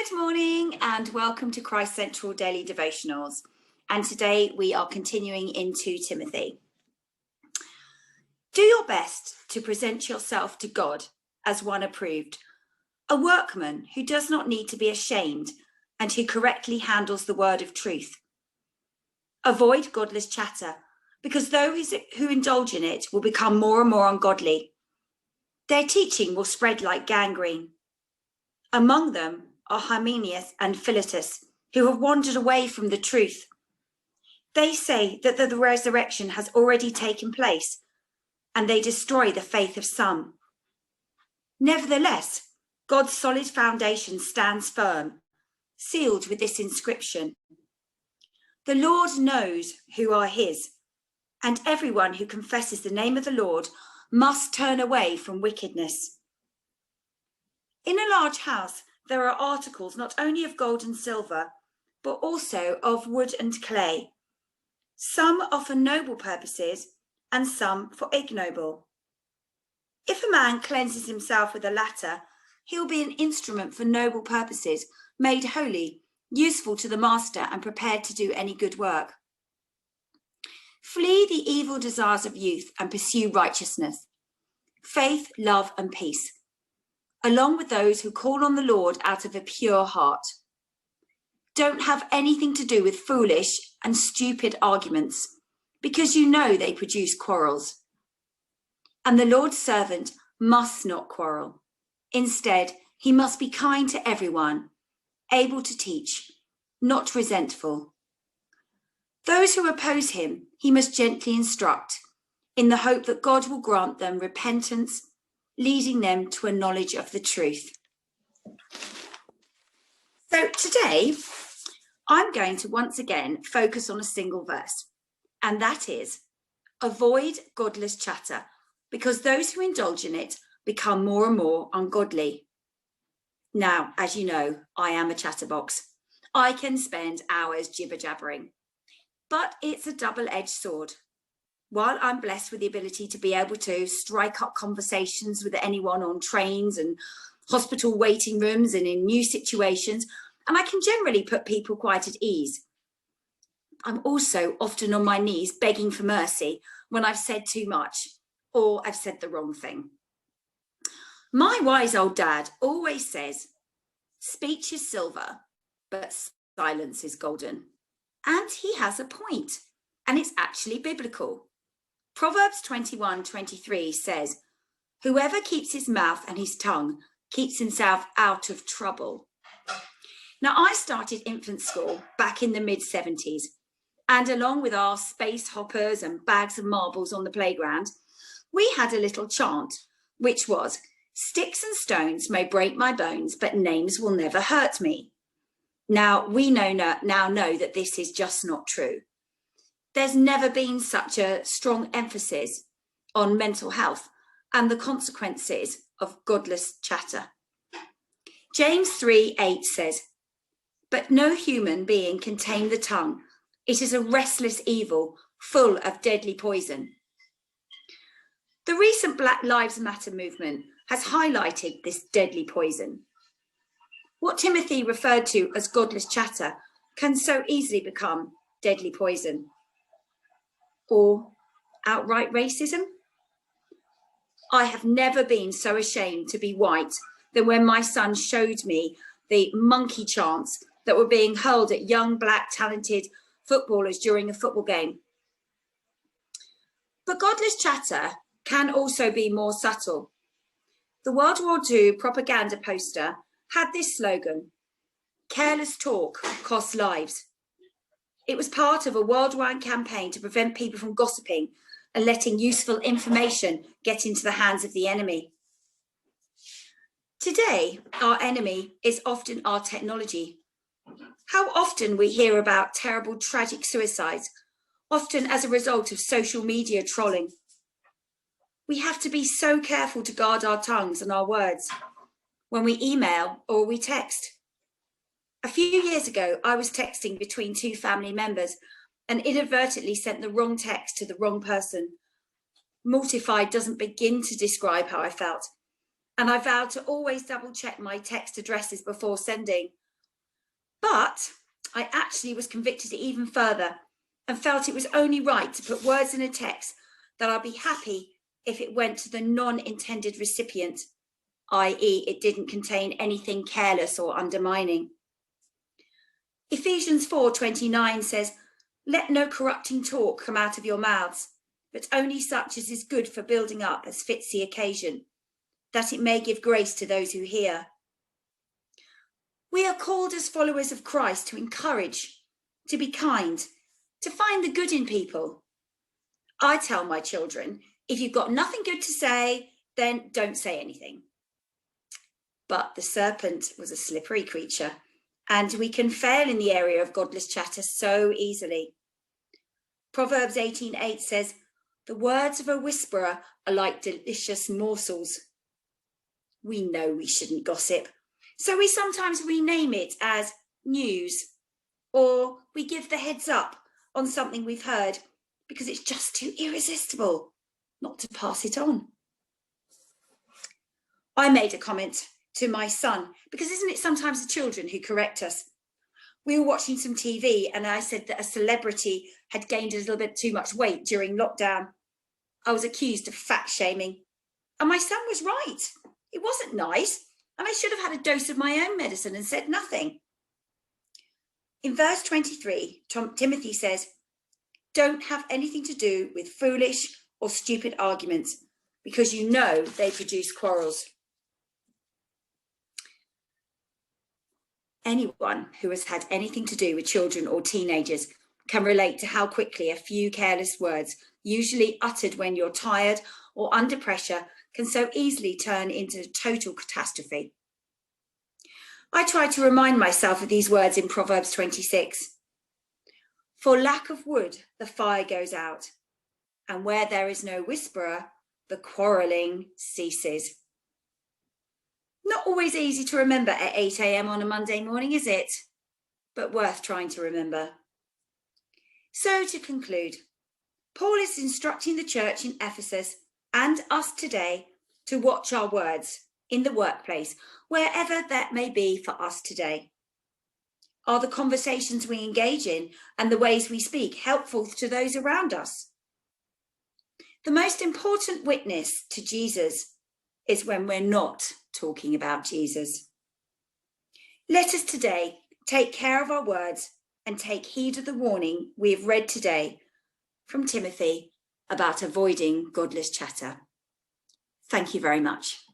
Good morning and welcome to Christ Central Daily Devotionals. And today we are continuing into Timothy. Do your best to present yourself to God as one approved, a workman who does not need to be ashamed and who correctly handles the word of truth. Avoid godless chatter, because those who indulge in it will become more and more ungodly. Their teaching will spread like gangrene. Among them are Hymenaeus and Philetus, who have wandered away from the truth. They say that the resurrection has already taken place, and they destroy the faith of some. Nevertheless, God's solid foundation stands firm, sealed with this inscription: The Lord knows who are his, and everyone who confesses the name of the Lord must turn away from wickedness. In a large house, there are articles not only of gold and silver, but also of wood and clay. Some are for noble purposes, and some for ignoble. If a man cleanses himself with the latter, he will be an instrument for noble purposes, made holy, useful to the master, and prepared to do any good work. Flee the evil desires of youth and pursue righteousness, faith, love, and peace, along with those who call on the Lord out of a pure heart. Don't have anything to do with foolish and stupid arguments, because you know they produce quarrels. And the Lord's servant must not quarrel. Instead, he must be kind to everyone, able to teach, not resentful. Those who oppose him, he must gently instruct, in the hope that God will grant them repentance, leading them to a knowledge of the truth. So today, I'm going to once again focus on a single verse, and that is, avoid godless chatter, because those who indulge in it become more and more ungodly. Now, as you know, I am a chatterbox. I can spend hours jibber-jabbering, but it's a double-edged sword. While I'm blessed with the ability to be able to strike up conversations with anyone on trains and hospital waiting rooms and in new situations, and I can generally put people quite at ease, I'm also often on my knees begging for mercy when I've said too much or I've said the wrong thing. My wise old dad always says, speech is silver, but silence is golden. And he has a point, and it's actually biblical. Proverbs 21:23 says, whoever keeps his mouth and his tongue keeps himself out of trouble. Now, I started infant school back in the mid-70s, and along with our space hoppers and bags of marbles on the playground, we had a little chant, which was, sticks and stones may break my bones, but names will never hurt me. Now, we know that this is just not true. There's never been such a strong emphasis on mental health and the consequences of godless chatter. James 3:8 says, but no human being can tame the tongue. It is a restless evil, full of deadly poison. The recent Black Lives Matter movement has highlighted this deadly poison. What Timothy referred to as godless chatter can so easily become deadly poison. Or outright racism. I have never been so ashamed to be white than when my son showed me the monkey chants that were being hurled at young black talented footballers during a football game. But godless chatter can also be more subtle. The World War II propaganda poster had this slogan, careless talk costs lives. It was part of a worldwide campaign to prevent people from gossiping and letting useful information get into the hands of the enemy. Today, our enemy is often our technology. How often we hear about terrible, tragic suicides, often as a result of social media trolling. We have to be so careful to guard our tongues and our words when we email or we text. A few years ago, I was texting between two family members and inadvertently sent the wrong text to the wrong person. Mortified doesn't begin to describe how I felt, and I vowed to always double check my text addresses before sending. But I actually was convicted even further and felt it was only right to put words in a text that I'll be happy if it went to the non-intended recipient, i.e. it didn't contain anything careless or undermining. Ephesians 4:29 says, "Let no corrupting talk come out of your mouths, but only such as is good for building up as fits the occasion, that it may give grace to those who hear." We are called as followers of Christ to encourage, to be kind, to find the good in people. I tell my children, if you've got nothing good to say, then don't say anything. But the serpent was a slippery creature, and we can fail in the area of godless chatter so easily. Proverbs 18:8 says, "The words of a whisperer are like delicious morsels." We know we shouldn't gossip, so we sometimes rename it as news, or we give the heads up on something we've heard because it's just too irresistible not to pass it on. I made a comment to my son, because isn't it sometimes the children who correct us? We were watching some TV and I said that a celebrity had gained a little bit too much weight during lockdown. I was accused of fat shaming, and my son was right. It wasn't nice, and I should have had a dose of my own medicine and said nothing. In verse 23, Timothy says, "Don't have anything to do with foolish or stupid arguments, because you know they produce quarrels." Anyone who has had anything to do with children or teenagers can relate to how quickly a few careless words, usually uttered when you're tired or under pressure, can so easily turn into total catastrophe. I try to remind myself of these words in Proverbs 26. "For lack of wood, the fire goes out, and where there is no whisperer, the quarrelling ceases." Not always easy to remember at 8 a.m. on a Monday morning, is it? But worth trying to remember. So to conclude, Paul is instructing the church in Ephesus and us today to watch our words in the workplace, wherever that may be for us today. Are the conversations we engage in and the ways we speak helpful to those around us? The most important witness to Jesus is when we're not talking about Jesus. Let us today take care of our words and take heed of the warning we have read today from Timothy about avoiding godless chatter. Thank you very much.